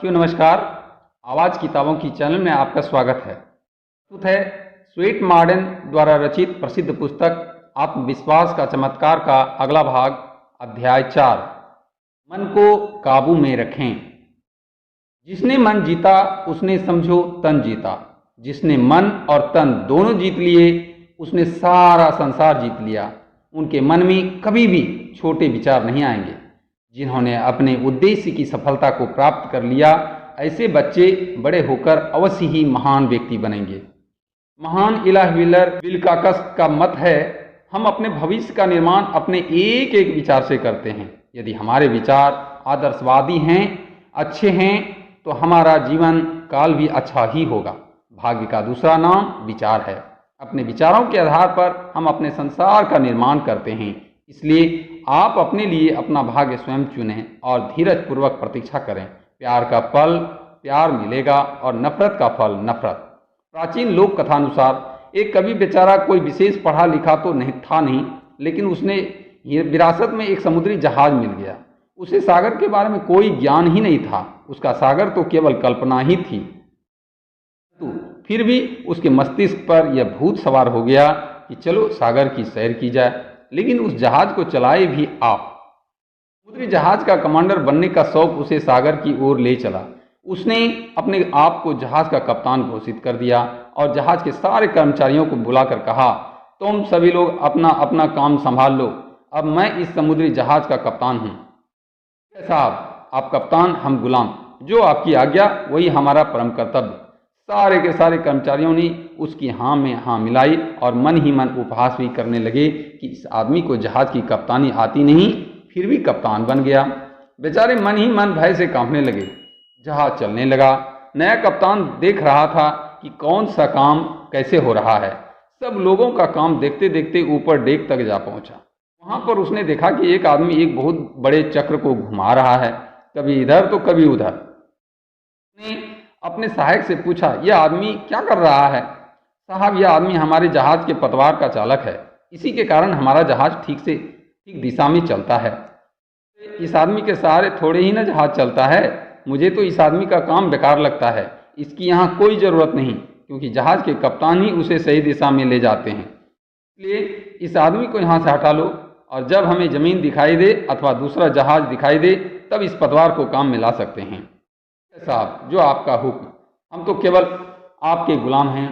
साथियों नमस्कार। आवाज़ किताबों की चैनल में आपका स्वागत है। प्रस्तुत है स्वेट मार्डेन द्वारा रचित प्रसिद्ध पुस्तक आत्मविश्वास का चमत्कार का अगला भाग, अध्याय 4, मन को काबू में रखें। जिसने मन जीता उसने समझो तन जीता। जिसने मन और तन दोनों जीत लिए उसने सारा संसार जीत लिया। उनके मन में कभी भी छोटे विचार नहीं आएंगे। जिन्होंने अपने उद्देश्य की सफलता को प्राप्त कर लिया, ऐसे बच्चे बड़े होकर अवश्य ही महान व्यक्ति बनेंगे। महान इलाह विल्काक्स का मत है, हम अपने भविष्य का निर्माण अपने एक एक विचार से करते हैं। यदि हमारे विचार आदर्शवादी हैं, अच्छे हैं, तो हमारा जीवन काल भी अच्छा ही होगा। भाग्य का दूसरा नाम विचार है। अपने विचारों के आधार पर हम अपने संसार का निर्माण करते हैं। इसलिए आप अपने लिए अपना भाग्य स्वयं चुनें और धीरज पूर्वक प्रतीक्षा करें। प्यार का फल प्यार मिलेगा और नफरत का फल नफरत। प्राचीन लोक कथानुसार एक कवि बेचारा कोई विशेष पढ़ा लिखा तो नहीं, लेकिन उसने विरासत में एक समुद्री जहाज मिल गया। उसे सागर के बारे में कोई ज्ञान ही नहीं था। उसका सागर तो केवल कल्पना ही थी। तो फिर भी उसके मस्तिष्क पर यह भूत सवार हो गया कि चलो सागर की सैर की जाए। लेकिन उस जहाज को चलाए भी आप। समुद्री जहाज का कमांडर बनने का शौक उसे सागर की ओर ले चला। उसने अपने आप को जहाज का कप्तान घोषित कर दिया और जहाज के सारे कर्मचारियों को बुलाकर कहा, तुम सभी लोग अपना अपना काम संभाल लो। अब मैं इस समुद्री जहाज का कप्तान हूँ। साहब, आप कप्तान, हम गुलाम। जो आपकी आज्ञा वही हमारा परम कर्तव्य। सारे के सारे कर्मचारियों ने उसकी हाँ में हाँ मिलाई और मन ही मन उपहास भी करने लगे कि इस आदमी को जहाज की कप्तानी आती नहीं, फिर भी कप्तान बन गया। बेचारे मन ही मन भय से कांपने लगे। जहाज चलने लगा। नया कप्तान देख रहा था कि कौन सा काम कैसे हो रहा है। सब लोगों का काम देखते देखते ऊपर डेक तक जा पहुंचा। वहां पर उसने देखा कि एक आदमी एक बहुत बड़े चक्र को घुमा रहा है, कभी इधर तो कभी उधर। उसने अपने सहायक से पूछा, यह आदमी क्या कर रहा है? साहब, यह आदमी हमारे जहाज के पतवार का चालक है। इसी के कारण हमारा जहाज ठीक दिशा में चलता है। इस आदमी के सहारे थोड़े ही ना जहाज चलता है। मुझे तो इस आदमी का काम बेकार लगता है। इसकी यहाँ कोई ज़रूरत नहीं, क्योंकि जहाज के कप्तान ही उसे सही दिशा में ले जाते हैं। इसलिए इस आदमी को यहाँ से हटा लो और जब हमें ज़मीन दिखाई दे अथवा दूसरा जहाज दिखाई दे तब इस पतवार को काम में ला सकते हैं। साहब, जो आपका हुक्म, हम तो केवल आपके गुलाम हैं।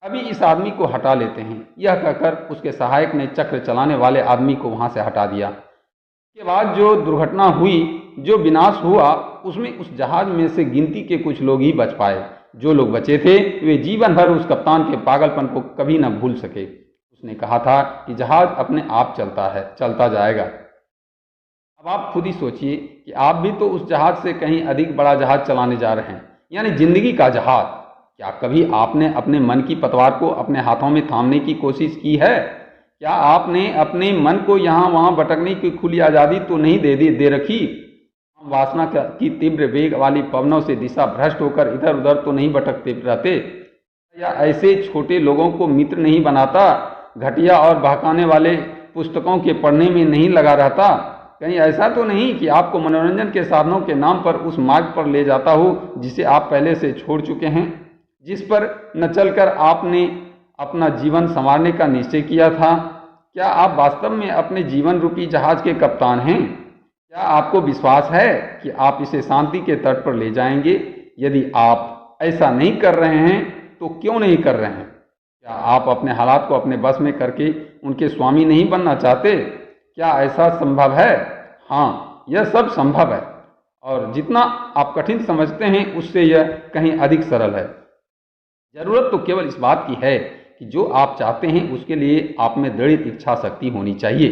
अभी इस आदमी को हटा लेते हैं। यह कहकर उसके सहायक ने चक्र चलाने वाले आदमी को वहां से हटा दिया। इसके बाद जो दुर्घटना हुई, जो विनाश हुआ, उसमें उस जहाज में से गिनती के कुछ लोग ही बच पाए। जो लोग बचे थे वे जीवन भर उस कप्तान के पागलपन को कभी न भूल सके। उसने कहा था कि जहाज अपने आप चलता जाएगा। अब आप खुद ही सोचिए कि आप भी तो उस जहाज से कहीं अधिक बड़ा जहाज चलाने जा रहे हैं, यानी जिंदगी का जहाज। क्या कभी आपने अपने मन की पतवार को अपने हाथों में थामने की कोशिश की है? क्या आपने अपने मन को यहाँ वहाँ भटकने की खुली आज़ादी तो नहीं दे रखी? वासना की तीव्र वेग वाली पवनों से दिशा भ्रष्ट होकर इधर उधर तो नहीं भटकते रहते? या ऐसे छोटे लोगों को मित्र नहीं बनाता? घटिया और बहकाने वाले पुस्तकों के पढ़ने में नहीं लगा रहता? कहीं ऐसा तो नहीं कि आपको मनोरंजन के साधनों के नाम पर उस मार्ग पर ले जाता हो जिसे आप पहले से छोड़ चुके हैं, जिस पर न चलकर आपने अपना जीवन संवारने का निश्चय किया था? क्या आप वास्तव में अपने जीवन रूपी जहाज के कप्तान हैं? क्या आपको विश्वास है कि आप इसे शांति के तट पर ले जाएंगे? यदि आप ऐसा नहीं कर रहे हैं तो क्यों नहीं कर रहे हैं? क्या आप अपने हालात को अपने बस में करके उनके स्वामी नहीं बनना चाहते? क्या ऐसा संभव है? हाँ, यह सब संभव है और जितना आप कठिन समझते हैं उससे यह कहीं अधिक सरल है। जरूरत तो केवल इस बात की है कि जो आप चाहते हैं उसके लिए आप में दृढ़ इच्छा शक्ति होनी चाहिए।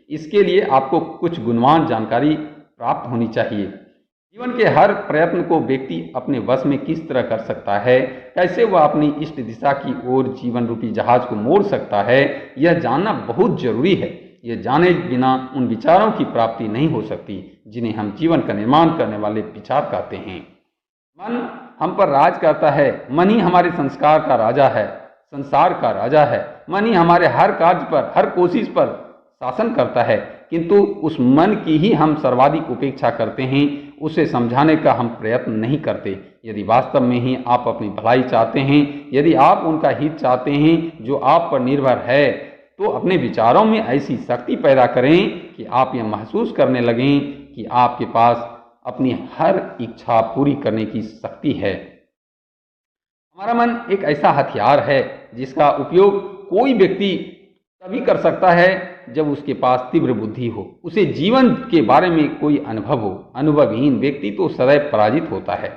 इसके लिए आपको कुछ गुणवान जानकारी प्राप्त होनी चाहिए। जीवन के हर प्रयत्न को व्यक्ति अपने वश में किस तरह कर सकता है, कैसे वह अपनी इष्ट दिशा की ओर जीवन रूपी जहाज को मोड़ सकता है, यह जानना बहुत जरूरी है। यह जाने बिना उन विचारों की प्राप्ति नहीं हो सकती जिन्हें हम जीवन का निर्माण करने वाले विचार कहते हैं। मन हम पर राज करता है। मन ही हमारे संस्कार का राजा है, संसार का राजा है। मन ही हमारे हर कार्य पर, हर कोशिश पर शासन करता है। किंतु उस मन की ही हम सर्वाधिक उपेक्षा करते हैं, उसे समझाने का हम प्रयत्न नहीं करते। यदि वास्तव में ही आप अपनी भलाई चाहते हैं, यदि आप उनका हित चाहते हैं जो आप पर निर्भर है, तो अपने विचारों में ऐसी शक्ति पैदा करें कि आप यह महसूस करने लगें कि आपके पास अपनी हर इच्छा पूरी करने की शक्ति है। हमारा मन एक ऐसा हथियार है जिसका उपयोग कोई व्यक्ति तभी कर सकता है जब उसके पास तीव्र बुद्धि हो, उसे जीवन के बारे में कोई अनुभव हो। अनुभवहीन व्यक्ति तो सदैव पराजित होता है।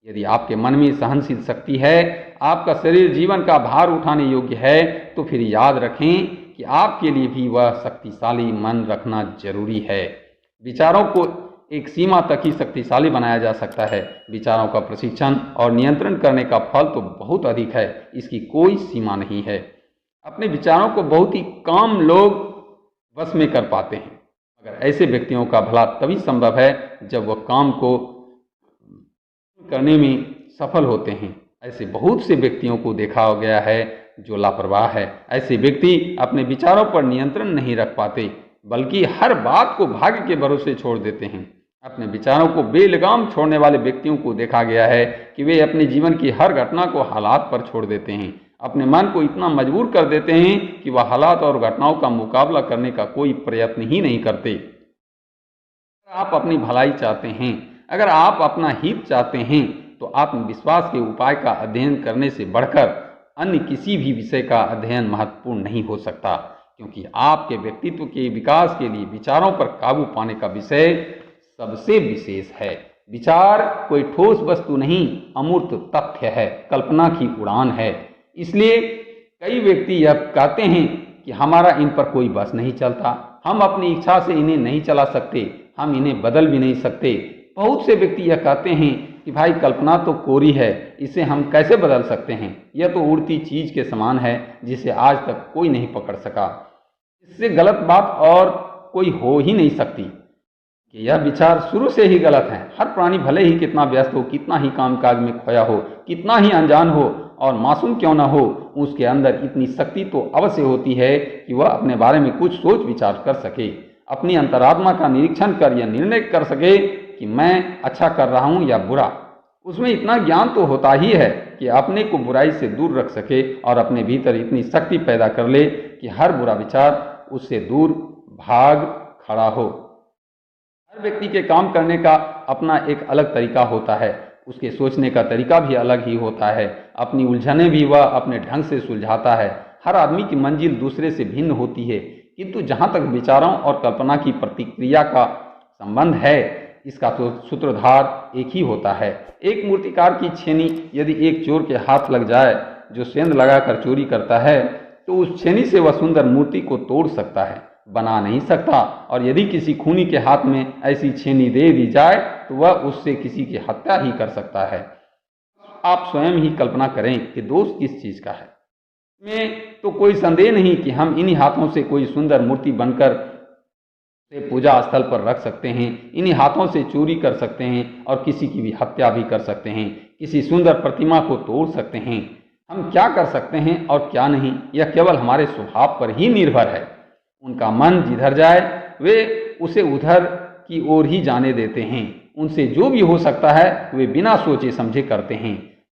यदि आपके मन में सहनशील शक्ति है, आपका शरीर जीवन का भार उठाने योग्य है, तो फिर याद रखें कि आपके लिए भी वह शक्तिशाली मन रखना जरूरी है। विचारों को एक सीमा तक ही शक्तिशाली बनाया जा सकता है। विचारों का प्रशिक्षण और नियंत्रण करने का फल तो बहुत अधिक है, इसकी कोई सीमा नहीं है। अपने विचारों को बहुत ही कम लोग वश में कर पाते हैं, मगर ऐसे व्यक्तियों का भला तभी संभव है जब वह काम को करने में सफल होते हैं। ऐसे बहुत से व्यक्तियों को देखा गया है जो लापरवाह है। ऐसे व्यक्ति अपने विचारों पर नियंत्रण नहीं रख पाते, बल्कि हर बात को भाग्य के भरोसे छोड़ देते हैं। अपने विचारों को बेलगाम छोड़ने वाले व्यक्तियों को देखा गया है कि वे अपने जीवन की हर घटना को हालात पर छोड़ देते हैं। अपने मन को इतना मजबूर कर देते हैं कि वह हालात और घटनाओं का मुकाबला करने का कोई प्रयत्न ही नहीं करते। अगर आप अपनी भलाई चाहते हैं, अगर आप अपना हित चाहते हैं, तो आत्मविश्वास के उपाय का अध्ययन करने से बढ़कर अन्य किसी भी विषय का अध्ययन महत्वपूर्ण नहीं हो सकता, क्योंकि आपके व्यक्तित्व के विकास के लिए विचारों पर काबू पाने का विषय सबसे विशेष है। विचार कोई ठोस वस्तु नहीं, अमूर्त तथ्य है, कल्पना की उड़ान है। इसलिए कई व्यक्ति यह कहते हैं कि हमारा इन पर कोई बस नहीं चलता, हम अपनी इच्छा से इन्हें नहीं चला सकते, हम इन्हें बदल भी नहीं सकते। बहुत से व्यक्ति यह कहते हैं कि भाई कल्पना तो कोरी है, इसे हम कैसे बदल सकते हैं, यह तो उड़ती चीज के समान है जिसे आज तक कोई नहीं पकड़ सका। इससे गलत बात और कोई हो ही नहीं सकती कि यह विचार शुरू से ही गलत है। हर प्राणी भले ही कितना व्यस्त हो, कितना ही कामकाज में खोया हो, कितना ही अनजान हो और मासूम क्यों न हो, उसके अंदर इतनी शक्ति तो अवश्य होती है कि वह अपने बारे में कुछ सोच विचार कर सके, अपनी अंतरात्मा का निरीक्षण कर यह निर्णय कर सके कि मैं अच्छा कर रहा हूं या बुरा। उसमें इतना ज्ञान तो होता ही है कि अपने को बुराई से दूर रख सके और अपने भीतर इतनी शक्ति पैदा कर ले कि हर बुरा विचार उससे दूर भाग खड़ा हो। हर व्यक्ति के काम करने का अपना एक अलग तरीका होता है, उसके सोचने का तरीका भी अलग ही होता है, अपनी उलझनें भी वह अपने ढंग से सुलझाता है। हर आदमी की मंजिल दूसरे से भिन्न होती है, किंतु जहाँ तक विचारों और कल्पना की प्रतिक्रिया का संबंध है, इसका तो सूत्रधार एक ही होता है। एक मूर्तिकार की छेनी यदि एक चोर के हाथ लग जाए जो सेंध लगाकर चोरी करता है, तो उस छेनी से वह सुंदर मूर्ति को तोड़ सकता है, बना नहीं सकता। और यदि किसी खूनी के हाथ में ऐसी छेनी दे दी जाए तो वह उससे किसी की हत्या ही कर सकता है। आप स्वयं ही कल्पना करें कि दोष किस चीज का है। इसमें तो कोई संदेह नहीं कि हम इन्हीं हाथों से कोई सुंदर मूर्ति बनकर पूजा स्थल पर रख सकते हैं, इन्हीं हाथों से चोरी कर सकते हैं और किसी की भी हत्या भी कर सकते हैं, किसी सुंदर प्रतिमा को तोड़ सकते हैं। हम क्या कर सकते हैं और क्या नहीं, यह केवल हमारे स्वभाव पर ही निर्भर है। उनका मन जिधर जाए वे उसे उधर की ओर ही जाने देते हैं। उनसे जो भी हो सकता है वे बिना सोचे समझे करते हैं।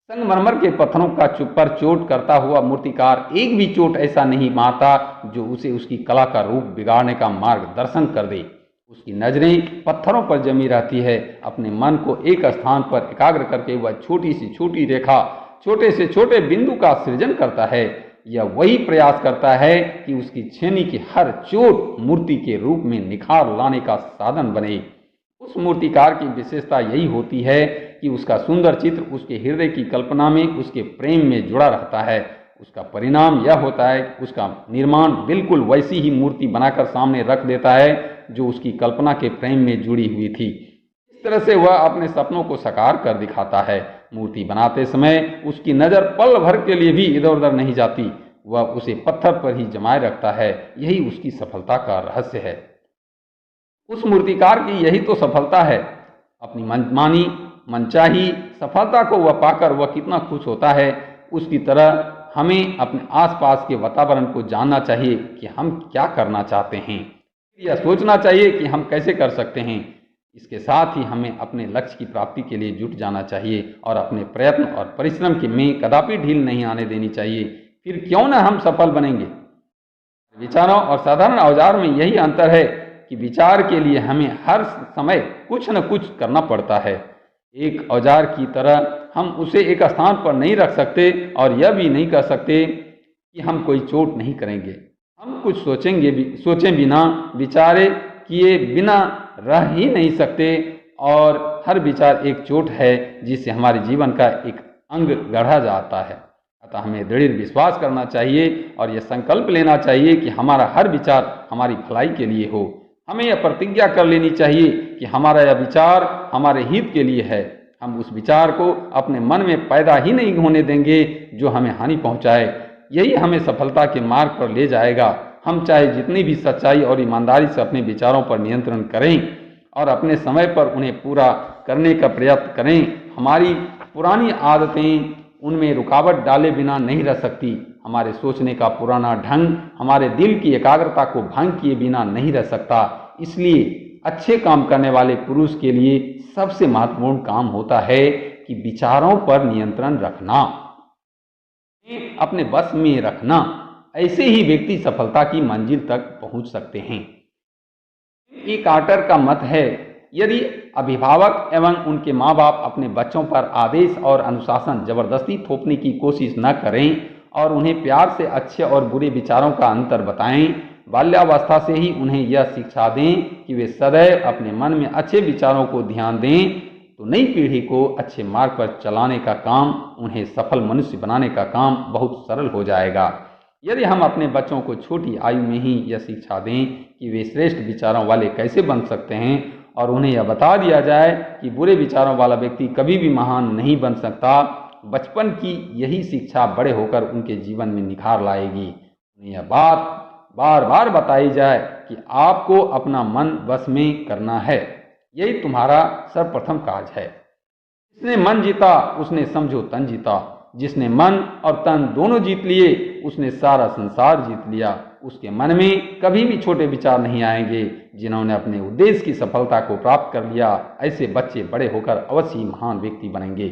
संगमरमर के पत्थरों का पर चोट करता हुआ मूर्तिकार एक भी चोट ऐसा नहीं मारता जो उसे उसकी कला का रूप बिगाड़ने का मार्गदर्शन कर दे। उसकी नजरें पत्थरों पर जमी रहती है। अपने मन को एक स्थान पर एकाग्र करके वह छोटी सी छोटी रेखा, छोटे से छोटे बिंदु का सृजन करता है। यह वही प्रयास करता है कि उसकी छेनी की हर चोट मूर्ति के रूप में निखार लाने का साधन बने। उस मूर्तिकार की विशेषता यही होती है कि उसका सुंदर चित्र उसके हृदय की कल्पना में, उसके प्रेम में जुड़ा रहता है। उसका परिणाम यह होता है कि उसका निर्माण बिल्कुल वैसी ही मूर्ति बनाकर सामने रख देता है जो उसकी कल्पना के प्रेम में जुड़ी हुई थी। इस तरह से वह अपने सपनों को साकार कर दिखाता है। मूर्ति बनाते समय उसकी नज़र पल भर के लिए भी इधर उधर नहीं जाती, वह उसे पत्थर पर ही जमाए रखता है। यही उसकी सफलता का रहस्य है। उस मूर्तिकार की यही तो सफलता है। अपनी मनमानी मनचाही सफलता को वह पाकर वह कितना खुश होता है। उसकी तरह हमें अपने आसपास के वातावरण को जानना चाहिए कि हम क्या करना चाहते हैं। यह सोचना चाहिए कि हम कैसे कर सकते हैं। इसके साथ ही हमें अपने लक्ष्य की प्राप्ति के लिए जुट जाना चाहिए और अपने प्रयत्न और परिश्रम की में कदापि ढील नहीं आने देनी चाहिए। फिर क्यों ना हम सफल बनेंगे। विचारों और साधारण औजार में यही अंतर है कि विचार के लिए हमें हर समय कुछ न कुछ करना पड़ता है। एक औजार की तरह हम उसे एक स्थान पर नहीं रख सकते और यह भी नहीं कर सकते कि हम कोई चोट नहीं करेंगे। हम कुछ सोचे बिना, विचारे किए बिना रह ही नहीं सकते और हर विचार एक चोट है जिससे हमारे जीवन का एक अंग गढ़ा जाता है। अतः हमें दृढ़ विश्वास करना चाहिए और यह संकल्प लेना चाहिए कि हमारा हर विचार हमारी भलाई के लिए हो। हमें यह प्रतिज्ञा कर लेनी चाहिए कि हमारा यह विचार हमारे हित के लिए है। हम उस विचार को अपने मन में पैदा ही नहीं होने देंगे जो हमें हानि पहुंचाए। यही हमें सफलता के मार्ग पर ले जाएगा। हम चाहे जितनी भी सच्चाई और ईमानदारी से अपने विचारों पर नियंत्रण करें और अपने समय पर उन्हें पूरा करने का प्रयत्न करें, हमारी पुरानी आदतें उनमें रुकावट डाले बिना नहीं रह सकती। हमारे सोचने का पुराना ढंग हमारे दिल की एकाग्रता को भंग किए बिना नहीं रह सकता। इसलिए अच्छे काम करने वाले पुरुष के लिए सबसे महत्वपूर्ण काम होता है कि विचारों पर नियंत्रण रखना, अपने बस में रखना। ऐसे ही व्यक्ति सफलता की मंजिल तक पहुंच सकते हैं। ई कार्टर का मत है, यदि अभिभावक एवं उनके माँ बाप अपने बच्चों पर आदेश और अनुशासन जबरदस्ती थोपने की कोशिश न करें और उन्हें प्यार से अच्छे और बुरे विचारों का अंतर बताएं, बाल्यावस्था से ही उन्हें यह शिक्षा दें कि वे सदैव अपने मन में अच्छे विचारों को ध्यान दें, तो नई पीढ़ी को अच्छे मार्ग पर चलाने का काम, उन्हें सफल मनुष्य बनाने का काम बहुत सरल हो जाएगा। यदि हम अपने बच्चों को छोटी आयु में ही यह शिक्षा दें कि वे श्रेष्ठ विचारों वाले कैसे बन सकते हैं और उन्हें यह बता दिया जाए कि बुरे विचारों वाला व्यक्ति कभी भी महान नहीं बन सकता, बचपन की यही शिक्षा बड़े होकर उनके जीवन में निखार लाएगी। उन्हें यह बात बार बार बताई जाए कि आपको अपना मन वश में करना है, यही तुम्हारा सर्वप्रथम कार्य है। जिसने मन जीता उसने समझो तन जीता। जिसने मन और तन दोनों जीत लिए उसने सारा संसार जीत लिया। उसके मन में कभी भी छोटे विचार नहीं आएंगे। जिन्होंने अपने उद्देश्य की सफलता को प्राप्त कर लिया, ऐसे बच्चे बड़े होकर अवश्य महान व्यक्ति बनेंगे।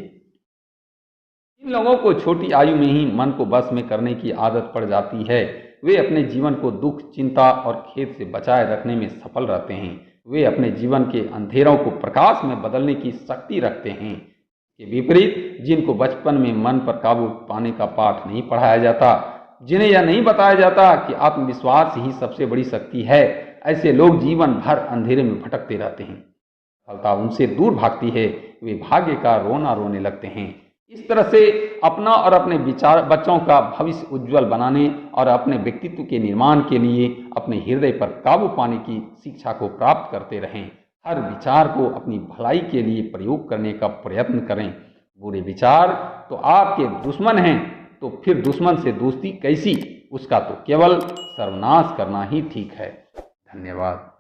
इन लोगों को छोटी आयु में ही मन को बस में करने की आदत पड़ जाती है। वे अपने जीवन को दुख, चिंता और खेद से बचाए रखने में सफल रहते हैं। वे अपने जीवन के अंधेरों को प्रकाश में बदलने की शक्ति रखते हैं। के विपरीत जिनको बचपन में मन पर काबू पाने का पाठ नहीं पढ़ाया जाता, जिन्हें यह नहीं बताया जाता कि आत्मविश्वास ही सबसे बड़ी शक्ति है, ऐसे लोग जीवन भर अंधेरे में भटकते रहते हैं। सफलता उनसे दूर भागती है, वे भाग्य का रोना रोने लगते हैं। इस तरह से अपना और अपने बच्चों का भविष्य उज्जवल बनाने और अपने व्यक्तित्व के निर्माण के लिए अपने हृदय पर काबू पाने की शिक्षा को प्राप्त करते रहें। हर विचार को अपनी भलाई के लिए प्रयोग करने का प्रयत्न करें। बुरे विचार तो आपके दुश्मन हैं, तो फिर दुश्मन से दोस्ती कैसी? उसका तो केवल सर्वनाश करना ही ठीक है। धन्यवाद।